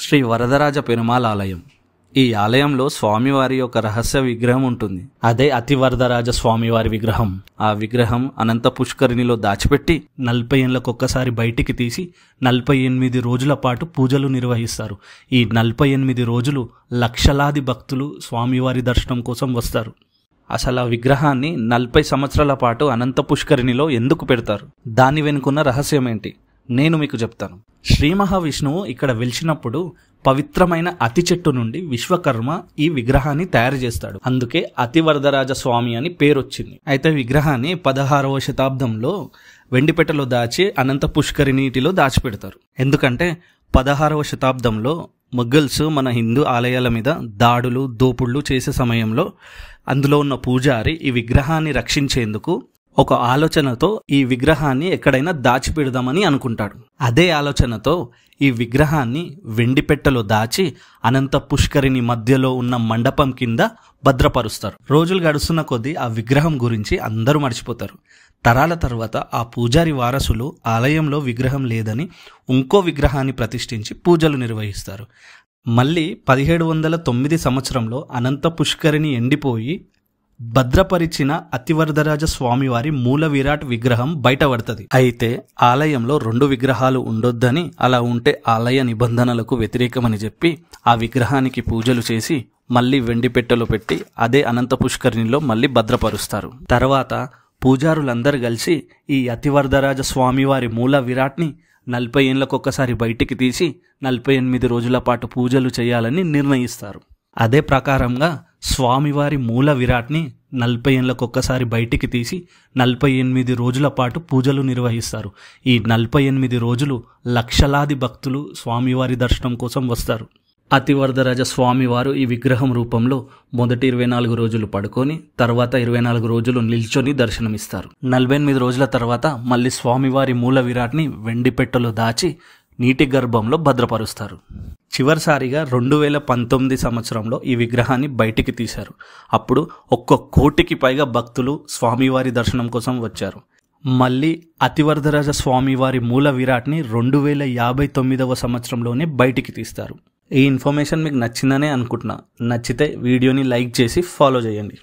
శ్రీ వరదరాజ పెరుమాళ్ ఆలయం. ఈ ఆలయంలో స్వామివారి యొక్క రహస్య విగ్రహం ఉంటుంది. అదే అతివరదరాజ స్వామివారి విగ్రహం. ఆ విగ్రహం అనంత పుష్కరిణిలో దాచిపెట్టి 40 ఏళ్లకొక్కసారి బయటికి తీసి 48 రోజుల పాటు పూజలు నిర్వహిస్తారు. ఈ 48 రోజులు లక్షలాది భక్తులు స్వామివారి దర్శనం కోసం వస్తారు. అసలు ఆ విగ్రహాన్ని 40 సంవత్సరాల పాటు అనంత పుష్కరిణిలో ఎందుకు పెడతారు? దాని వెనుకున్న రహస్యం ఏంటి నేను మీకు చెప్తాను. శ్రీ మహావిష్ణువు ఇక్కడ వెలిచినప్పుడు పవిత్రమైన అతి చెట్టు నుండి విశ్వకర్మ ఈ విగ్రహాన్ని తయారు చేస్తాడు. అందుకే అతివరదరాజ స్వామి అని పేరు వచ్చింది. అయితే విగ్రహాన్ని 16వ శతాబ్దంలో వెండిపెట్టలో దాచి అనంత పుష్కరిణిలో దాచిపెడతారు. ఎందుకంటే 16వ శతాబ్దంలో మొఘల్స్ మన హిందూ ఆలయాల మీద దాడులు దోపుళ్ళు చేసే సమయంలో అందులో ఉన్న పూజారి ఈ విగ్రహాన్ని రక్షించేందుకు ఒక ఆలోచనతో ఈ విగ్రహాన్ని ఎక్కడైనా దాచిపెడదామని అనుకుంటాడు. అదే ఆలోచనతో ఈ విగ్రహాన్ని వెండిపెట్టలో దాచి అనంత పుష్కరిణి మధ్యలో ఉన్న మండపం కింద భద్రపరుస్తారు. రోజులు గడుస్తున్న కొద్దీ ఆ విగ్రహం గురించి అందరూ మర్చిపోతారు. తరాల తర్వాత ఆ పూజారి వారసులు ఆలయంలో విగ్రహం లేదని ఇంకో విగ్రహాన్ని ప్రతిష్ఠించి పూజలు నిర్వహిస్తారు. మళ్ళీ 1709 సంవత్సరంలో అనంత పుష్కరిణి ఎండిపోయి భద్రపరిచిన అతివరదరాజ స్వామివారి మూల విరాట్ విగ్రహం బయటపడుతుంది. అయితే ఆలయంలో 2 విగ్రహాలు ఉండొద్దని, అలా ఉంటే ఆలయ నిబంధనలకు వ్యతిరేకమని చెప్పి ఆ విగ్రహానికి పూజలు చేసి మళ్ళీ వెండిపెట్టెలో పెట్టి అదే అనంత పుష్కరిణిలో మళ్ళీ భద్రపరుస్తారు. తర్వాత పూజారులందరూ కలిసి ఈ అతివరదరాజ స్వామివారి మూల విరాట్ని 40 ఏళ్లకొక్కసారి బయటికి తీసి 48 రోజుల పాటు పూజలు చేయాలని నిర్ణయిస్తారు. అదే ప్రకారంగా స్వామివారి మూల విరాట్ని 40 ఏళ్లకొక్కసారి బయటికి తీసి 48 రోజుల పాటు పూజలు నిర్వహిస్తారు. ఈ 48 రోజులు లక్షలాది భక్తులు స్వామివారి దర్శనం కోసం వస్తారు. అతివరదరాజ స్వామివారు ఈ విగ్రహం రూపంలో మొదటి 24 రోజులు పడుకొని తర్వాత 24 రోజులు నిల్చొని దర్శనమిస్తారు. 48 రోజుల తర్వాత మళ్ళీ స్వామివారి మూల విరాట్ని వెండిపెట్టలో దాచి నీటి గర్భంలో భద్రపరుస్తారు. చివరిసారిగా 2019 సంవత్సరంలో ఈ విగ్రహాన్ని బయటికి తీశారు. అప్పుడు 1 కోటికి పైగా భక్తులు స్వామివారి దర్శనం కోసం వచ్చారు. మళ్ళీ అతివరదరాజ స్వామివారి మూల విరాట్ని 2059వ సంవత్సరంలోనే బయటికి తీస్తారు. ఈ ఇన్ఫర్మేషన్ మీకు నచ్చిందనే అనుకుంటున్నా. నచ్చితే వీడియోని లైక్ చేసి ఫాలో చేయండి.